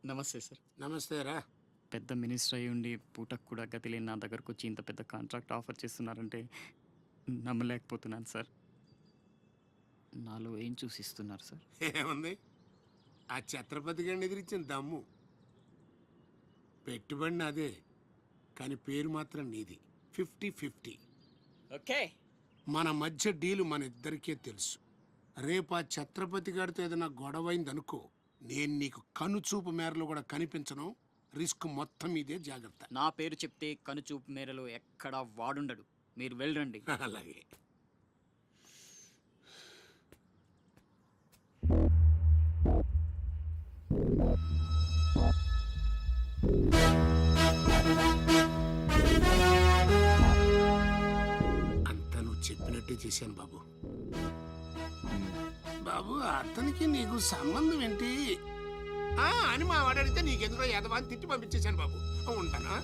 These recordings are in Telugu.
నమస్తే సార్. నమస్తే రా. పెద్ద మినిస్టర్ అయ్యి ఉండి పూటకు కూడా గతి లేని నా దగ్గరకు వచ్చి ఇంత పెద్ద కాంట్రాక్ట్ ఆఫర్ చేస్తున్నారంటే నమ్మలేకపోతున్నాను సార్. నాలో ఏం చూసి ఇస్తున్నారు సార్? ఏముంది, ఆ ఛత్రపతి గారిని ఎదిరించిన దమ్ము. పెట్టుబడిని అదే, కానీ పేరు మాత్రం నీది. 50-50. ఓకే, మన మధ్య డీలు మన ఇద్దరికే తెలుసు. రేపు ఆ ఛత్రపతి గారితో ఏదైనా గొడవైందనుకో, నేను నీకు కనుచూపు మేరలో కూడా కనిపించను. రిస్క్ మొత్తం ఇదే, జాగ్రత్త. నా పేరు చెప్తే కనుచూపు మేరలో ఎక్కడా వాడుండడు. మీరు వెళ్ళండి. అలాగే. అంతా నువ్వు చెప్పినట్టే చేశాను బాబు. బాబు, అతనికి నీకు సంబంధం ఏంటి అని మా వాడు అడిగితే నీకెందుకో యదవాన్ని తిట్టి పంపించేశాను బాబు. ఉంటానా?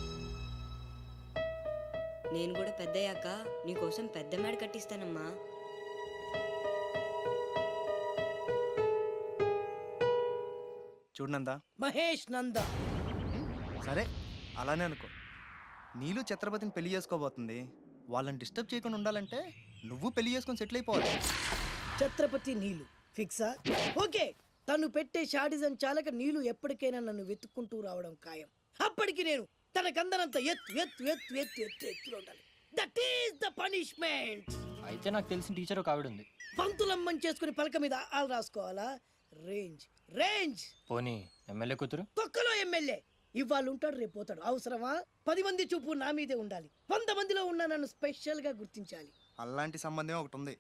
నేను కూడా పెద్దయ్యాక నీకోసం పెద్ద మేడ కట్టిస్తానమ్మా. చూడనందా మహేష్ నంద. సరే అలానే అనుకో. నీళ్ళు ఛత్రపతిని పెళ్లి చేసుకోబోతుంది. వాళ్ళని డిస్టర్బ్ చేయకుండా ఉండాలంటే నువ్వు పెళ్లి చేసుకొని సెటిల్ అయిపోవాలి. ఛత్రపతి నీలు ఫిక్సా? ఓకే, తను పెట్టే షాడిజం చాలక నీలు ఎప్పటికైనా నన్ను వెతుక్కుంటూ రావడం ఖాయం. అప్పటికి నేను తనకందనంత ఎత్తు ఎత్తు ఎత్తు ఎత్తు ఎత్తు ఎత్తులో ఉండాలి. That is the punishment. అయితే నాకు తెలిసిన టీచర్ ఒక ఆవిడ ఉంది. పంతులమ్మని చేసుకుని పలక మీద ఆలు రాసుకోవాలా? Range range. పోనీ ఎమ్మెల్యే కూతురు? తొక్కలో ఎమ్మెల్యే. ఇవాళ ఉంటాడు, రేపు పోతాడు. అవసరమా? 10 మంది చూపు నా మీదే ఉండాలి. 100 మందిలో ఉన్న నన్ను స్పెషల్ గా గుర్తించాలి. అలాంటి సంబంధం ఒకటి ఉంది.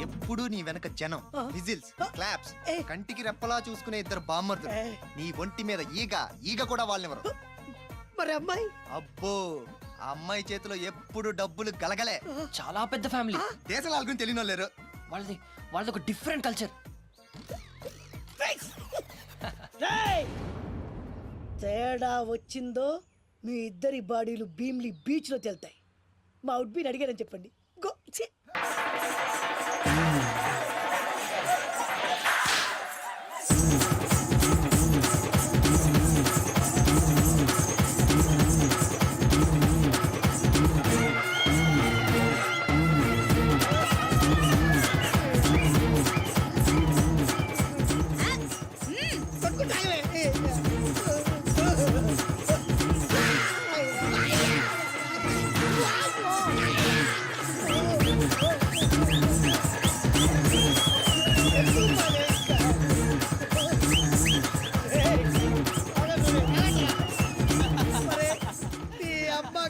ఎప్పుడు నీ వెనక జనం, విజిల్స్, క్లాప్స్, కంటికి రెప్పలా చూసుకునే ఇద్దరు బామ్మర్దులు. నీ ఒంటి మీద ఈగ ఈగ కూడా వాళ్ళెవరు. మరి అమ్మాయి? అబ్బో, ఆ అమ్మాయి చేతిలో ఎప్పుడు డబ్బులు గలగలే. చాలా పెద్ద ఫ్యామిలీ. దేశాల గురించి తెలియని లేరు. వాళ్ళది ఒక డిఫరెంట్ కల్చర్. తేడా వచ్చిందో మీ ఇద్దరి బాడీలు భీమ్లీ బీచ్ లో తేలుతాయి. మా ఉడ్బీని అడిగారని చెప్పండి. గో.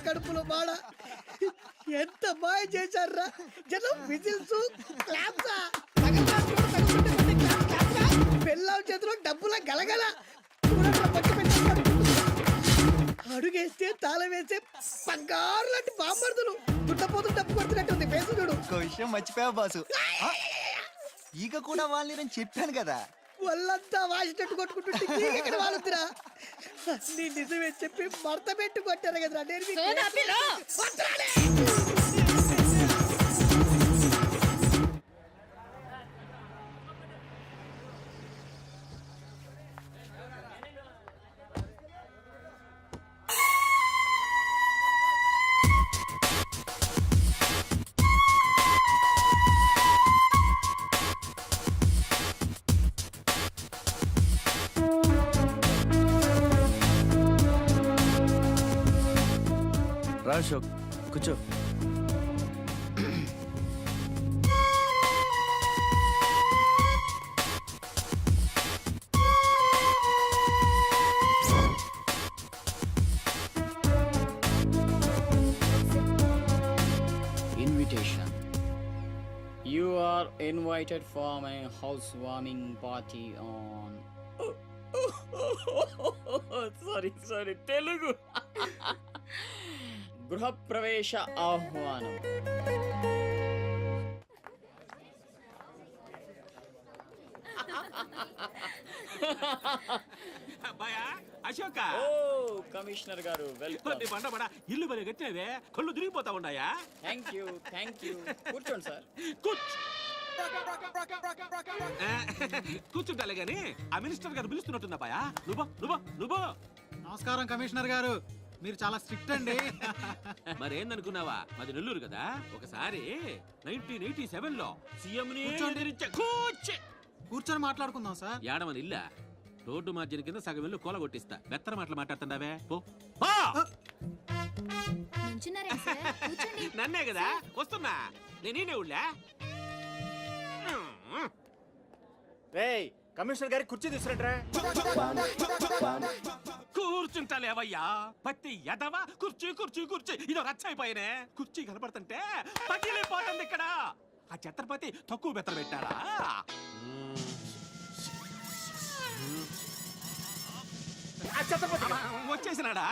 కడుపులో బాడ ఎంత మాయ చేశారా జనం. విజిల్స్, క్లాప్స్, పెళ్ళాం చేతిలో డబ్బుల గలగల. అడుగేస్తే తాళం వేసే బంగారు లాంటి బాంబర్దులు. దుట్టపోతు డబ్బు కొడుతున్నట్టుంది ఫేసు చూడు. ఇంకో విషయం మర్చిపోయావు బాసు. ఈగ కూడా వాళ్ళని నేను చెప్పాను కదా. వాళ్ళంతా వాసినట్టు కొట్టుకుంటుంటే ఇక్కడ వాళ్ళురా. నీ నిజమే చెప్పి మడత పెట్టి కొట్టారు కదరా. రా అశోక్, కూర్చో. Invitation. You are invited for my housewarming party on. Sorry, Telugu. గృహప్రవేశ ఆహ్వానం. అశోక, ఓ కమిషనర్ గారు, వెల్కమ్. బండబడ ఇల్లు మరి కట్టినవే, కళ్ళు తిరిగిపోతా ఉన్నాయా? థ్యాంక్ యూ కూర్చోండి సార్. కూర్చో. కూర్చుంటాలే గాని ఆ మినిస్టర్ గారు పిలుస్తున్నట్టుందబ్బాయా నువ్వు నమస్కారం కమిషనర్ గారు, మీరు చాలా స్ట్రిక్ట్ అండి. మరేందనుకున్నావా మాది నెల్లూరు కదా. ఒకసారి 1987 లో సీఎం కూర్చొని మాట్లాడుకుందాం సార్. ఏడమని ఇల్లా రోడ్డు మార్జిన్ కింద సగం ఇల్లు కూలగొట్టిస్తా. బెత్తర మాటలు మాట్లాడుతుండవే పో పో. నన్నే కదా వస్తున్నా నేనే ఊళ్ళా. కమిషనర్ గారి కుర్చీ తీసుకురండి. కూర్చుంటాలేవయ్యా పత్తి ఎదవా. కుర్చీ కుర్చీ కుర్చీ ఇదో రచ్చ అయిపోయినే. కుర్చీ కనపడుతుంటే పగిలిపోతుంది ఇక్కడ. ఆ ఛత్రపతి తక్కువ బెత్తర పెట్టాడా? ఆ ఛత్రపతి వచ్చేసినాడా?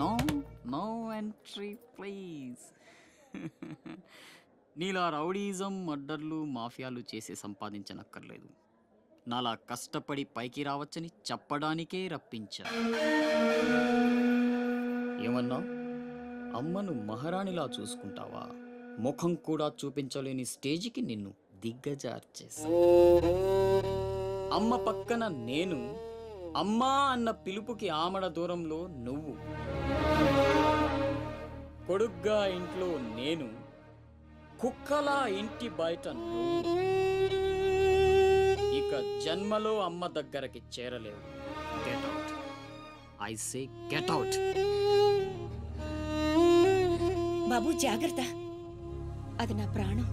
No no entry please. నీలా రౌడీజం మర్డర్లు మాఫియాలు చేసి సంపాదించనక్కర్లేదు. నాలా కష్టపడి పైకి రావచ్చని చెప్పడానికే రప్పించా. ఏమన్నా అమ్మను మహారాణిలా చూసుకుంటావా? ముఖం కూడా చూపించలేని స్టేజికి నిన్ను దిగ్గజార్చేసా. అమ్మ పక్కన నేను, అమ్మా అన్న పిలుపుకి ఆమడ దూరంలో నువ్వు. కొడుగ్గా ఇంట్లో నేను, కుక్కలా ఇంటి బయట నువ్వు. ఇక జన్మలో అమ్మ దగ్గరకి చేరలేవు. Get out. I say get out. బాబు జాగ్రత్త, అది నా ప్రాణం.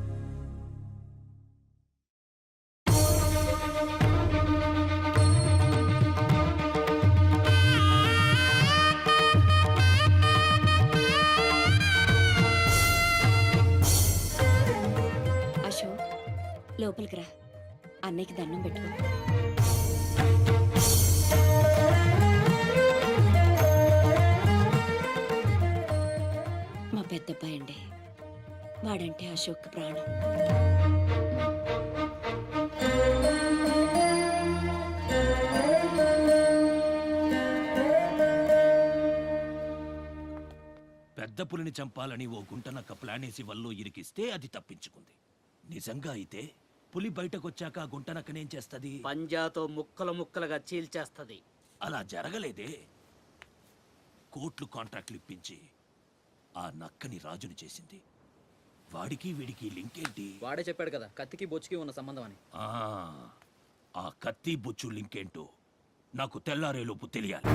అశోక్, లోపలికి రా, అన్నయ్యకి దండం పెట్టుకో. మా పెద్దబ్బాయి అండి, వాడంటే అశోక్ ప్రాణం. పెద్ద పులిని చంపాలని ఓ గుంటనక్క ప్లానేసి వల్లో ఇరికిస్తే అది తప్పించుకుంది. నిజంగా అయితే పులి బయటకొచ్చాక ఆ గుంటనక్కనేం చేస్తది? పంజాతో ముక్కలు ముక్కలుగా చీల్చేస్తది. అలా జరగలేదే. కోట్లు కాంట్రాక్ట్లు ఇప్పించి ఆ నక్కని రాజుని చేసింది. వాడికి వీడికి లింక్ ఏంటి? వాడే చెప్పాడు కదా కత్తికి బొచ్చుకి ఉన్న సంబంధం అని. ఆ కత్తి బొచ్చు లింక్ ఏంటో నాకు తెల్లారేలోపు తెలియాలి.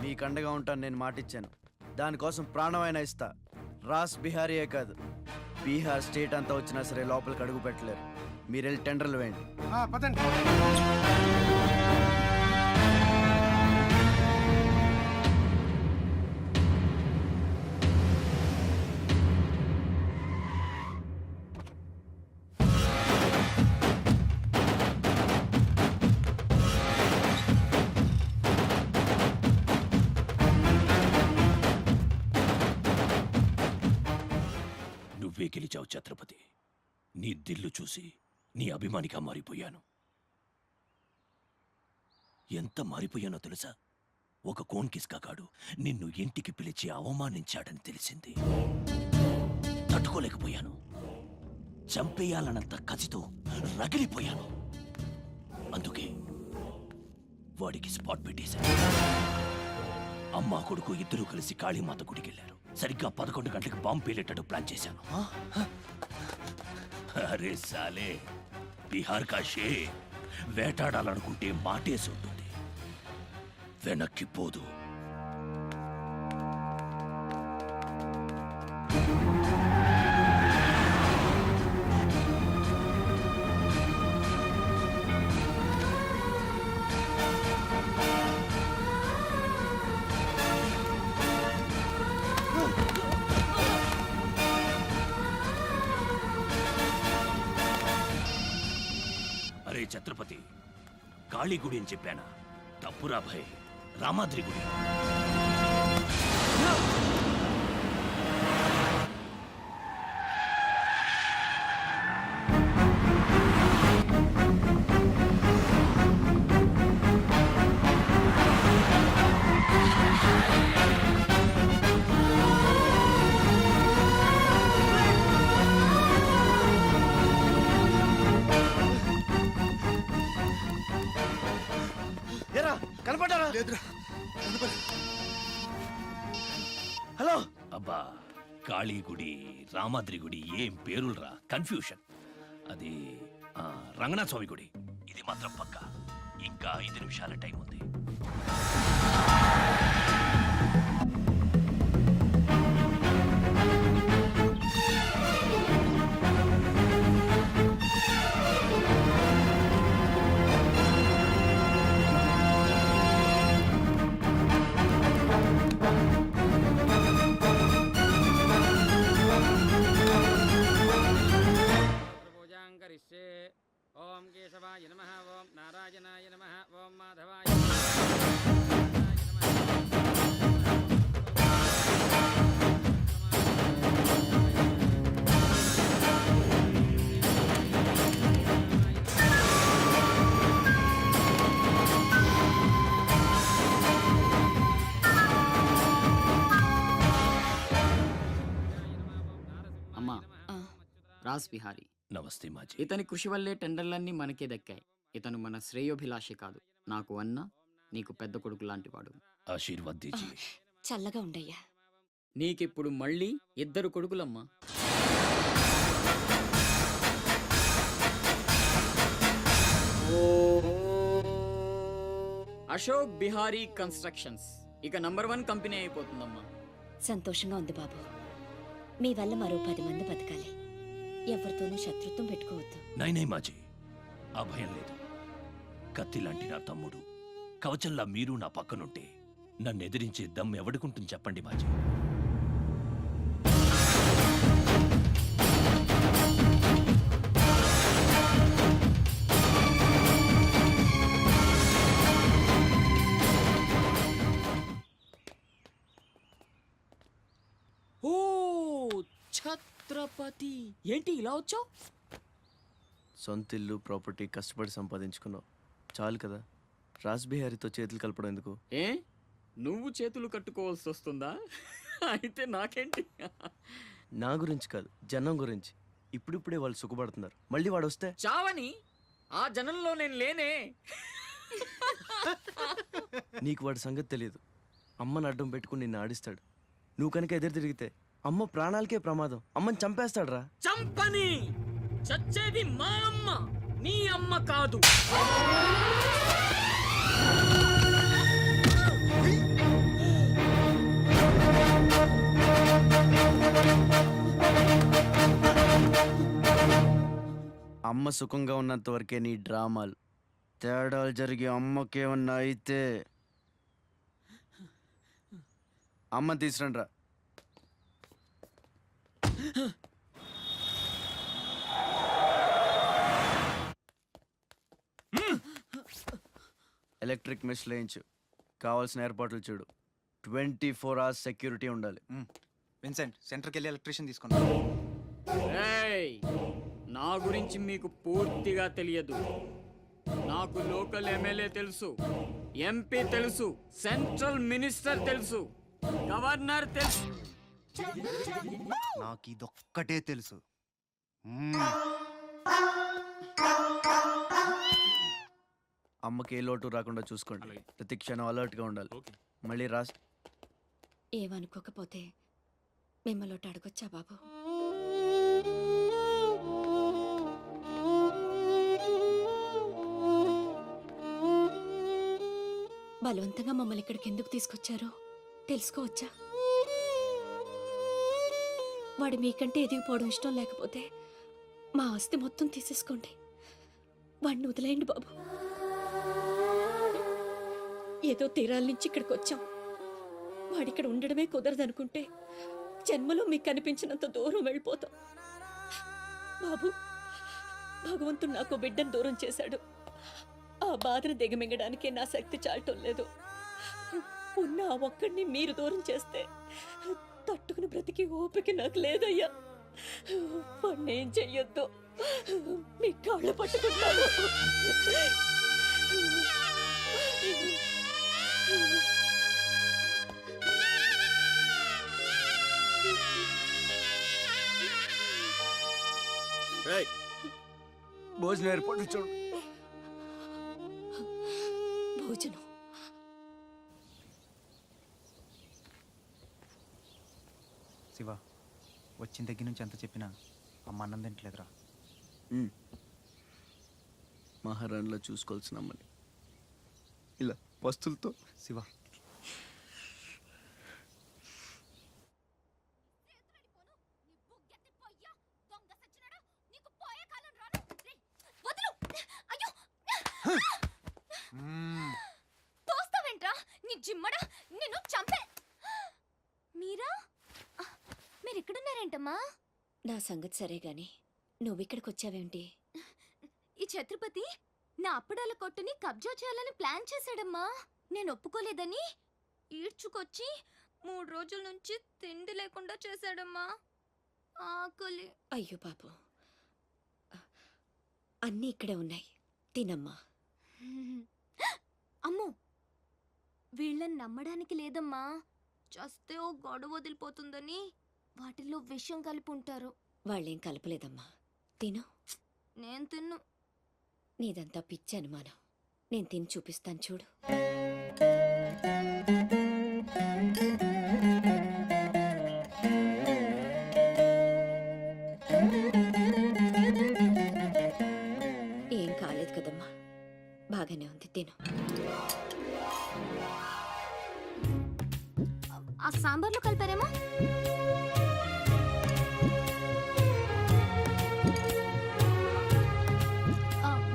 మీకు అండగా ఉంటాను, నేను మాటిచ్చాను. దానికోసం ప్రాణమైనా ఇస్తా. రాస్ బిహారీయే కాదు, బీహార్ స్టేట్ అంతా వచ్చినా సరే లోపలికి అడుగు పెట్టలేరు. మీరు వెళ్ళి టెండర్లు వేయండి. పదండి. నువ్వే గెలిచావు ఛత్రపతి. నీ దిల్లు చూసి నీ అభిమానిగా మారిపోయాను. ఎంత మారిపోయానో తెలుసా? ఒక కోన్ కిస్కాగాడు నిన్ను ఇంటికి పిలిచి అవమానించాడని తెలిసింది. తట్టుకోలేకపోయాను. చంపేయాలన్నంత కసితో రగిలిపోయాను. అందుకే వాడికి స్పాట్ పెట్టేశాను. అమ్మా కొడుకు ఇద్దరూ కలిసి కాళీమాత గుడికెళ్లారు. సరిగ్గా 11 గంటలకు బాంబు పేలేటట్టు ప్లాన్ చేశాను. అరే సాలే, బీహార్ కా షేర్ వేటాడాలనుకుంటే మాటేసి ఉంటుంది, వెనక్కి పోదు. అరే ఛత్రపతి, కాళీ గుడి అని చెప్పానా? తప్పురా భయ్, రామాద్రి గుడి. ఎరా కనపడ్డారా? హలో, అబ్బా, కాళీ గుడి, రామాద్రి గుడి ఏం పేరులరా, కన్ఫ్యూషన్. అది రంగనాథ స్వామి గుడి. ఇది మాత్రం పక్క. ఇంకా 5 నిమిషాల టైం ఉంది. ఓం కేశవాయ నమః, ఓం నారాయణాయ నమః, ఓం మాధవాయ అమ్మా, ఆ, రాజ్ బిహారీ. నమస్తే మాజీ. ఇతని కృషి వల్లే టెండర్లన్నీ మనకే దక్కాయి. ఇతను మన శ్రేయోభిలాషి కాదు, నాకు అన్న, నీకు పెద్ద కొడుకు లాంటివాడు. ఆశీర్వాద్ దీజీ. చల్లగా ఉండయ్యా. నీకిప్పుడు మళ్ళీ 2 కొడుకులమ్మా. అశోక్ బిహారీ కన్స్ట్రక్షన్స్ ఇక #1 కంపెనీ అయిపోతుందమ్మా. సంతోషంగా ఉంది బాబు. మీ వల్ల మరో 10 మంది బతకాలి. ఎవరితోనూ శత్రుత్వం పెట్టుకోవద్దు. నైనై మాజీ, ఆ భయం లేదు. కత్తి లాంటి నా తమ్ముడు, కవచంలా మీరు నా పక్కనుంటే నన్ను ఎదిరించే దమ్ ఎవడుకుంటుంది చెప్పండి మాజీ. ఓ ఛత్రపతి, ఏంటి ఇలా వచ్చావు? సొంత ఇల్లు ప్రాపర్టీ కష్టపడి సంపాదించుకున్నావు, చాలు కదా. రాజ్ బిహారీతో చేతులు కలపడం ఎందుకు? ఏ, నువ్వు చేతులు కట్టుకోవాల్సి వస్తుందా? అయితే నాకేంటి? నా గురించి కాదు, జనం గురించి. ఇప్పుడిప్పుడే వాళ్ళు సుఖపడుతున్నారు, మళ్ళీ వాడు వస్తే చావని ఆ జనంలో నేను లేనే. నీకు వాడి సంగతి తెలియదు. అమ్మని అడ్డం పెట్టుకుని నిన్ను ఆడిస్తాడు. నువ్వు కనుక ఎదురు తిరిగితే అమ్మ ప్రాణాలకే ప్రమాదం. అమ్మని చంపేస్తాడు రా. చంపని, చచ్చేది మా అమ్మ, నీ అమ్మ కాదు. అమ్మ సుఖంగా ఉన్నంత వరకే నీ డ్రామాలు. తేడాలు జరిగి అమ్మకేమన్నా అయితే అమ్మని తీసురండి రా. ఎలక్ట్రిక్ మెష్ లేయించు, కావాల్సిన ఏర్పాట్లు చూడు. 24 hours సెక్యూరిటీ ఉండాలి. విన్సెంట్, సెంటర్కి వెళ్ళి ఎలక్ట్రీషియన్ తీసుకున్నా. ఏయ్, నా గురించి మీకు పూర్తిగా తెలియదు. నాకు లోకల్ ఎమ్మెల్యే తెలుసు, ఎంపీ తెలుసు, సెంట్రల్ మినిస్టర్ తెలుసు, గవర్నర్ తెలుసు. నాకు ఇదొక్కటే తెలుసు. అమ్మకి ఏ లోటు రాకుండా చూసుకోండి. ప్రతి క్షణం అలర్ట్ గా ఉండాలి. మళ్ళీ రాస్ ఏమనుకోకపోతే మిమ్మల్ని అడగొచ్చా బాబు? బలవంతంగా మమ్మల్ని ఇక్కడికి ఎందుకు తీసుకొచ్చారో తెలుసుకోవచ్చా? వాడు మీకంటే ఎదిగిపోవడం ఇష్టం లేకపోతే మా ఆస్తి మొత్తం తీసేసుకోండి. వాడిని వదిలేయండి బాబు. ఏదో తీరాల నుంచి ఇక్కడికి వచ్చాం. వాడిక్కడ ఉండడమే కుదరదనుకుంటే జన్మలో మీకు కనిపించినంత దూరం వెళ్ళిపోతాం. బాబు, భగవంతుడు నాకు బిడ్డను దూరం చేశాడు. ఆ ఆ బాధను దిగమింగడానికే నా శక్తి చాలటం లేదు. ఉన్న ఆ ఒక్కడిని మీరు దూరం చేస్తే తట్టుకుని బ్రతికి ఓపిక నాకు లేదయ్యా. వాణ్ణేం చెయ్యొద్దు, మీ కాళ్ళు పట్టుకుంటాను. భోజనం ఏర్పాటు చూడు. భోజనం శివ, వచ్చిన దగ్గర నుంచి ఎంత చెప్పినా అమ్మ అన్నం తింటలేదురా. మహారాణిలో చూసుకోవాల్సిన అమ్మని ఇలా వస్తువులతో. శివ, తోస్తావేంట్రా నీ జిమ్మడా, నిన్ను చంపే. మీరా, మీరిక్కడున్నారేంటమ్మా? నా సంగతి సరే గాని నువ్విక్కడికి వచ్చావేంటి? ఈ ఛత్రపతి నా అప్పడాల కొట్టుని కబ్జా చేయాలని ప్లాన్ చేశాడమ్మా. నేను ఒప్పుకోలేదని ఈడ్చుకొచ్చి 3 రోజుల నుంచి తిండి లేకుండా చేశాడమ్మా. ఆకలి. అయ్యో పాపం, అన్నీ ఇక్కడే ఉన్నాయి, తినమ్మా. అమ్మో, వీళ్ళని నమ్మడానికి లేదమ్మా. చస్తే ఓ గొడవ వదిలిపోతుందని వాటిల్లో విషం కలిపి ఉంటారు. వాళ్ళేం కలపలేదమ్మా, తిను. నేను తిన్ను. నీదంతా పిచ్చి అనుమానం. నేను తిని చూపిస్తాను చూడు. ఏం కాలేదు కదమ్మా, బాగానే ఉంది, తిను. ఆ సాంబార్లో కలిపారేమో.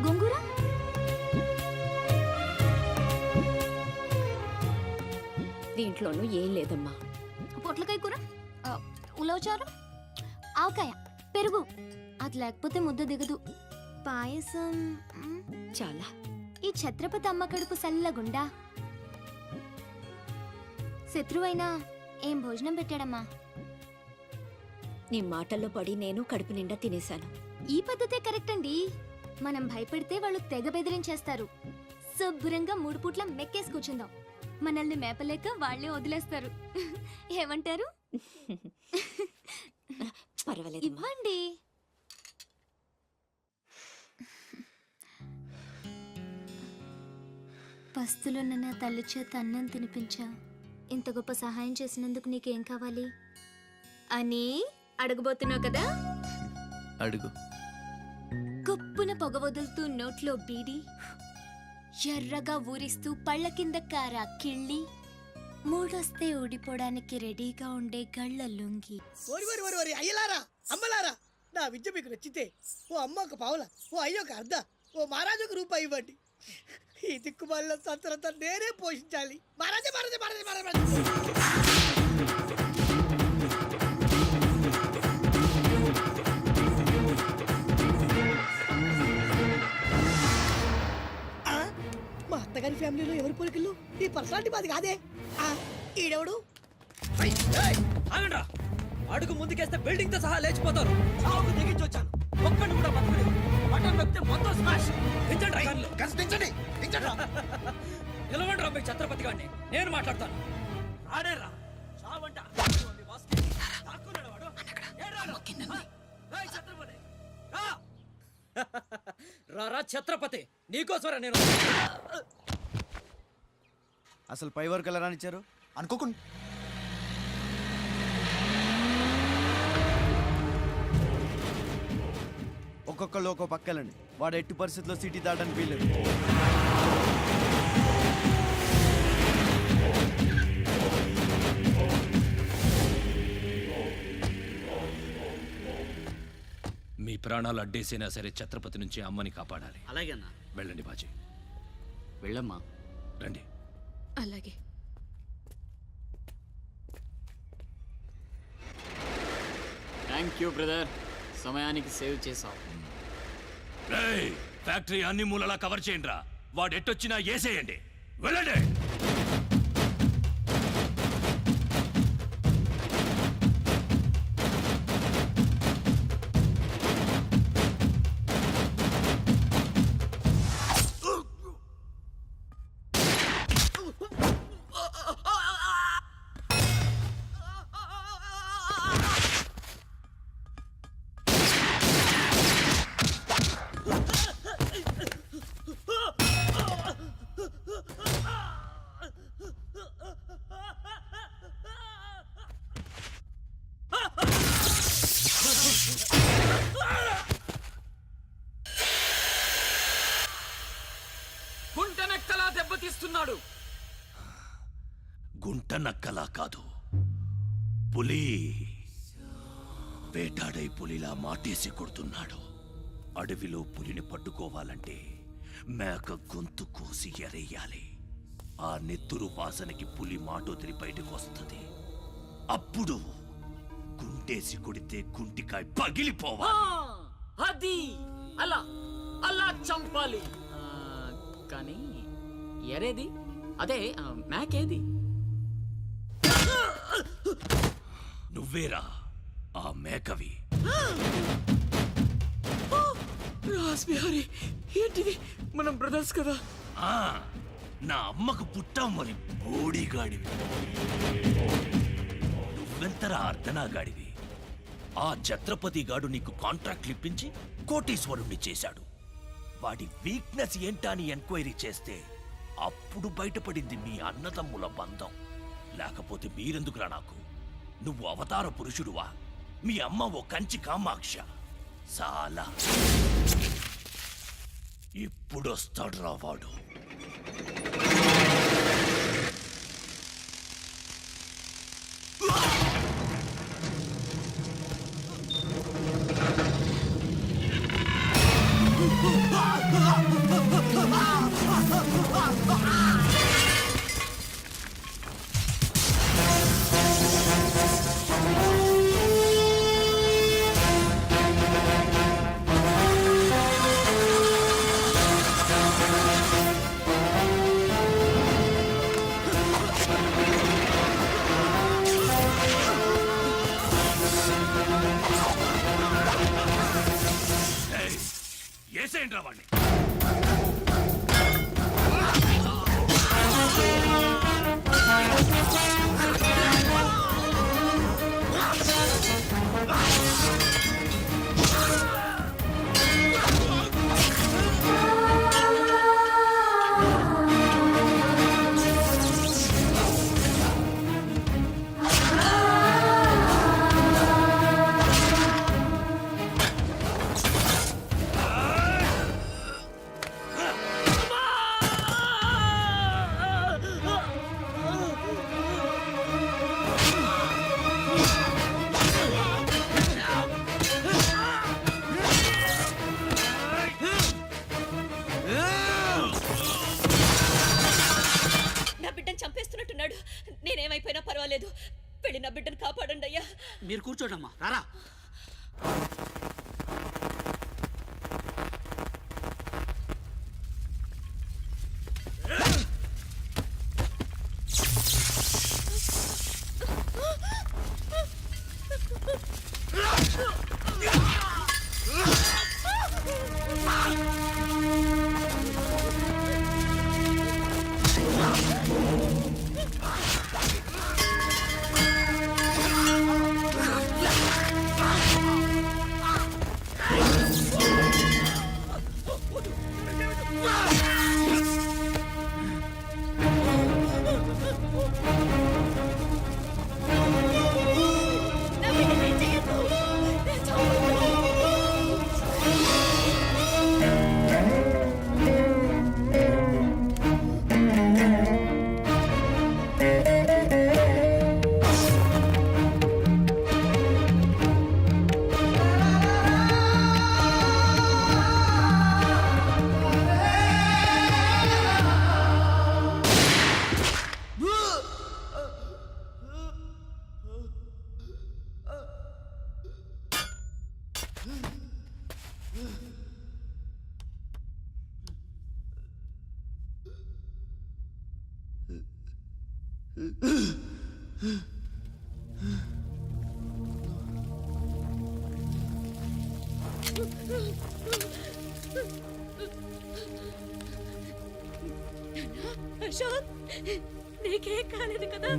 గోంగూర, దీంట్లోనూ ఏం లేదమ్మా. పొట్లకాయ కూర, ఉలవచారు, ఆవకాయ, పెరుగు. అది లేకపోతే ముద్ద దిగదు. పాయసం చాలా. ఈ ఛత్రపతి అమ్మ కడుపు సల్లగుండా. శత్రువైనా ఏం భోజనం పెట్టాడమ్మా. నీ మాటల్లో పడి నేను కడుపు నిండా తినేశాను. ఈ పద్ధతే కరెక్ట్ అండి. మనం భయపడితే వాళ్ళు తెగ బెదిరించేస్తారు. శుభ్రంగా 3 పూట్ల మెక్కేసి కూర్చుందాం. మనల్ని మేపలేక వాళ్ళే వదిలేస్తారు. ఏమంటారు? పర్వాలేదు, ఇవ్వండి. పస్తులున్న నా తల్లి చేత అన్నం తినిపించా. ఇంత గొప్ప సహాయం చేసినందుకు నీకేం కావాలి అని అడగబోతున్నావు కదా? అడుగు. గొప్పున పొగ వదులుతూ నోట్లో బీడి, ఎర్రగా ఊరిస్తూ పళ్ళ కింద కారా కిళ్ళి, మూడొస్తే ఊడిపోవడానికి రెడీగా ఉండే గళ్ళ లుంగి. అయ్యలారా, అమ్మలారా, నా విద్య మీకు నచ్చితే ఓ అమ్మ ఒక పావుల, ఓ అయ్య ఒక అర్ధ, ఓ మహారాజు ఒక రూపాయి ఇవ్వండి. ఈ దిక్కుమాలిన సంతరంతా నేనే పోషించాలి. మహారాజా మహారాజా మహారాజా మహారాజా. మా అత్తగారి ఫ్యామిలీలో ఎవరి పోలికలు? ఈ పర్సనాలిటీ మాది కాదే. ఈడెవడు? అడుగు ముందుకేస్తే బిల్డింగ్ తో సహా లేచిపోతారు. సాగు తెగించొచ్చాను, ఒక్కడిని కూడా బతకలేదు. బటన్ నొక్కితే మొత్తం స్మాష్. దించండి. నిలవండి రా మీ ఛత్రపతి గారిని, నేను మాట్లాడతాను. రాడేరా చావంట. రారా ఛత్రపతి, నీకోసరా నేను. అసలు పై వరకు ఎలా రానిచ్చారు అనుకోకుండా. ఒక్కొక్కళ్ళు ఒక్కో పక్కలండి. వాడు ఎట్టి పరిస్థితుల్లో సిటీ దాటడానికి వీల్లేదు. మీ ప్రాణాలు అడ్డేసైనా సరే ఛత్రపతి నుంచి అమ్మని కాపాడాలి. అలాగే అన్న. వెళ్ళండి బాజీ, వెళ్ళమ్మా. రండి. అలాగే. థ్యాంక్ యూ బ్రదర్, సమయానికి సేవ్ చేసావు. రేయ్, ఫ్యాక్టరీ అన్ని మూలలా కవర్ చేయండి రా. వాడెట్టొచ్చినా ఏసేయండి. వెళ్ళండి. గుంటనెక్కలా దెబ్బతీస్తున్నాడు. గుంట నక్కలా కాదు, పులి వేటాడై పులిలా మాటేసి కొడుతున్నాడు. అడవిలో పులిని పట్టుకోవాలంటే మేక గొంతు కోసి ఎరేయాలి. ఆ నెత్తురు వాసనకి పులి మాటొదిరి బయటకు వస్తుంది. అప్పుడు గుంటేసి కొడితే గుంటికాయ పగిలిపోవాలి. అది అలా అలా చంపాలి. కానీ ఎరేది అదే మ్యాకేది? నువ్వేరా ఆ మేకవి. రాస్బిహారీ, ఏంటిది? మనం బ్రదర్స్ కదా. ఆ, నా అమ్మకు పుట్టాం మరి బోడిగాడివి. నువ్వెంతరా అర్ధనాగాడివి. ఆ ఛత్రపతి గాడు నీకు కాంట్రాక్ట్లు ఇప్పించి కోటీశ్వరుణ్ణి చేశాడు. వాడి వీక్నెస్ ఏంటా అని ఎంక్వైరీ చేస్తే అప్పుడు బయటపడింది మీ అన్నదమ్ముల బంధం. లేకపోతే మీరెందుకురా నాకు? నువ్వు అవతార పురుషుడువా? మీ అమ్మ ఓ కంచి కామాక్ష. చాలా ఇప్పుడొస్తాడు రా వాడు. ఏసేంట్రా వాడిని. చంపేస్తున్నట్టున్నాడు. నేనేమైపోయినా పర్వాలేదు, వెళ్ళి నా బిడ్డను కాపాడండి అయ్యా. మీరు కూర్చోడమ్మా, రారా. అశోక్, నీకేం కాలేదు కదా?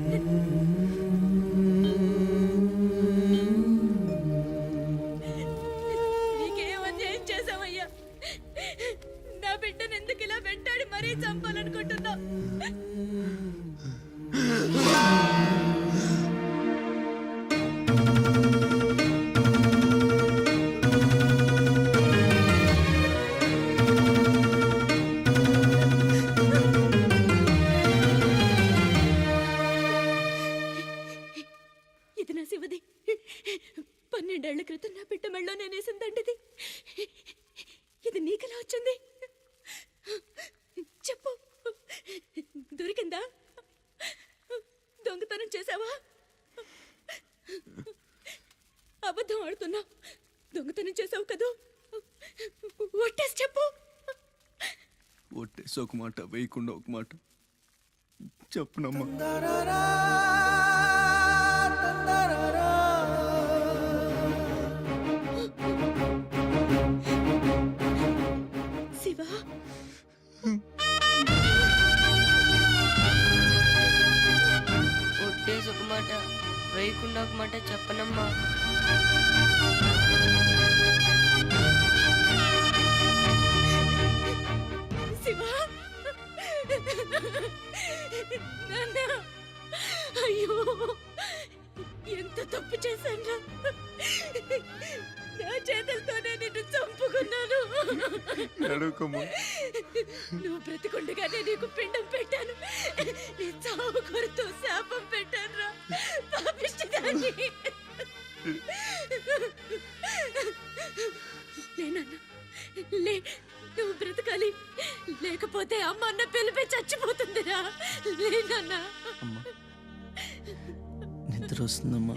నీకేం అన్యాయం చేసావయ్యా? నా బిడ్డను ఎందుకు ఇలా వెంటాడి మరీ చంపాలనుకుంటున్నా? ఇది నా శివది. 12 ఏళ్ల క్రితం నా బిడ్డ మెళ్ళో నేనేసిందండిది. ఇది నీకెలా వచ్చింది? చెప్పు, దొరికిందా? దొంగతనం చేసావా? అబద్ధం ఆడుతున్నా. దొంగతనం చేసావు కదూ? ఒట్టేసి చెప్పు. ఒట్టేసి ఒక మాట, వేయకుండా ఒక మాట చెప్పునమ్మా. శివ, ఒట్టేసి ఒక మాట, వేయకుండా ఒక మాట చెప్పనమ్మా. శివ, నాన్న, అయ్యో ఎంత తప్పు చేశాను. నా చేతులతోనే నిన్ను చంపుకున్నాను. నువ్వు బ్రతికుండగానే నీకు పిండం పెట్టాను. నీ చావు కొరతో శాపం పెట్టాను రా పాపిష్టిదాన్ని. లేనన్నా, లే, నువ్వు బ్రతకాలి. లేకపోతే అమ్మ అన్న పిలిపి చచ్చిపోతుందిరా. లేనన్నా. నిద్ర వస్తుందమ్మా,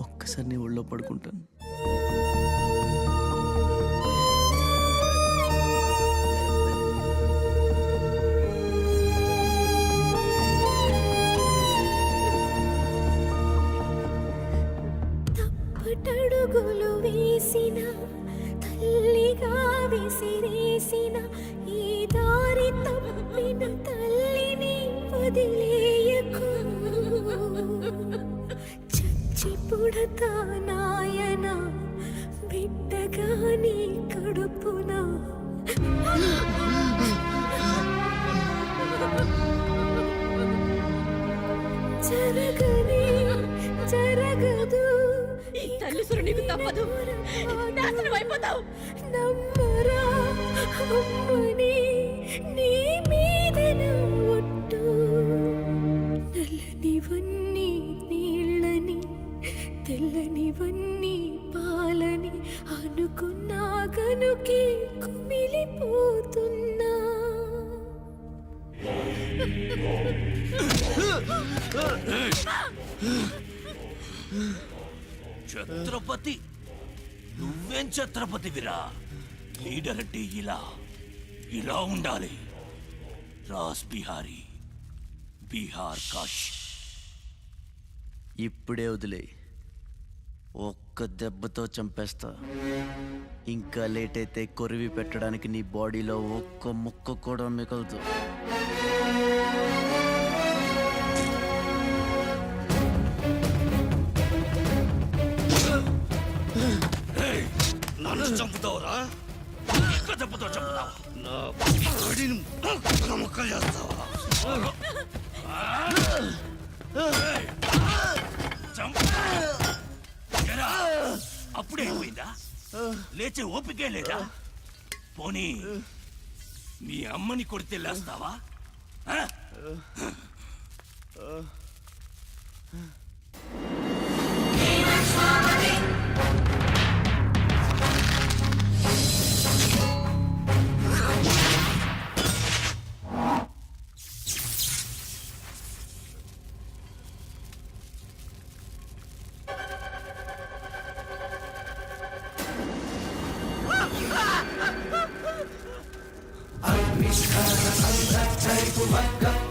ఒక్కసారి నీ ఒళ్ళో పడుకుంటాను. తప్పటడుగులు వేసిన తల్లిగా విసిరేసిన ఈ దారి తప్పిన తల్లిని వదిలేయకు. చచ్చిపుడతా నాయన బిడ్డగా నీ కడుపున. జరగని జరగదు. ఈ తల్లిసురు నీకు తప్పదు. నాశనం అయిపోతావు. నమ్మరా అమ్మని, నీ మీద ఒట్టు. నల్లనివన్నీ నీళ్ళని, తెల్లనివన్నీ పాలని అనుకున్నా గనుకే కుమిలిపోతున్నా. ఛత్రపతి, నువ్వేం ఛత్రపతివిరా? లీడర్ అంటే ఇలా ఉండాలి. రాస్ బిహారీ, బీహార్ కాష్. ఇప్పుడే వదిలే, ఒక్క దెబ్బతో చంపేస్తా. ఇంకా లేట్ అయితే కొరివి పెట్టడానికి నీ బాడీలో ఒక్క ముక్క కూడా మిగలదు. నన్ను చంపుతావురా? ఒక్క దెబ్బతో చంపుతావా? నా బాడీని ముక్కలు చేస్తావా? అప్పుడే అయిపోయిందా? లేచే ఓపికే లేదా? పోనీ మీ అమ్మని కొడితే లేస్తావా?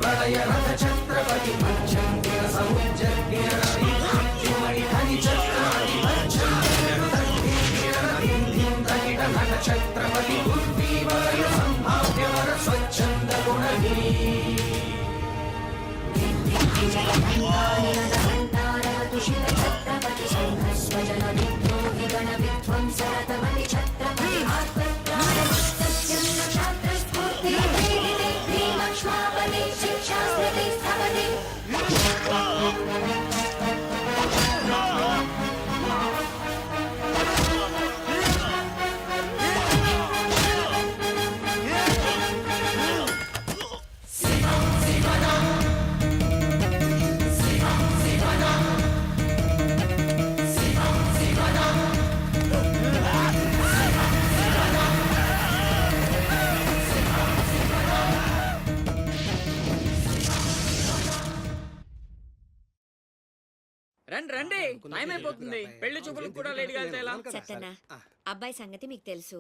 ప్రళయ రథ ఛత్రపతి రండి రండి టైం అయిపోతుంది పెళ్లి చూపులకు కూడా లేట్ గా వెళ్తే ఎలా? సత్యన్న అబ్బాయి సంగతి మీకు తెలుసు.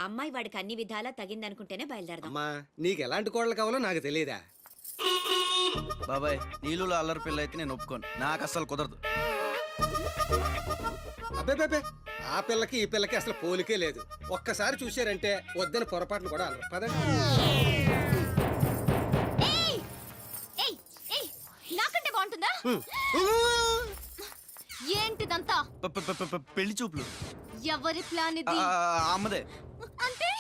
అమ్మాయి వాడికి అన్ని విధాలా తగిందనుకుంటేనే బయలుదేరదాం. అమ్మా నీకు ఎలాంటి కోడలు కావాలో నాకు తెలియదా? బాబాయ్ నీళ్ళలో అల్లరి పిల్ల అయితే నేను ఒప్పుకోను, నాకు అస్సలు కుదరదు. అబ్బే ఆ పిల్లకి ఈ పిల్లకి అసలు పోలికే లేదు. ఒక్కసారి చూశారంటే వద్దని పొరపాట్లు కూడా అనరు. పదండి. ఏయ్! ఏయ్! ఏయ్! నాకంటే బాగుంటుందా? ఏంటిదంతా? పెళ్లి చూపులు ఎవరి ప్లాన్ ఇది? అమ్మదే. అంటే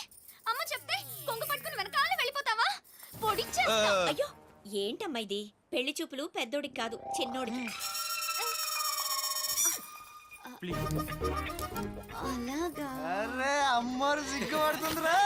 అమ్మ చెప్తే కొంగు పట్టుకుని వెనకాల వెళ్ళిపోతావా? పొడిచే అయ్యో ఏంటమ్మా ఇది? పెళ్లి చూపులు పెద్దోడికి కాదు చిన్నోడికి. అలాగా? అరే అమ్మారు సిగ్గుపడుతుందిరా.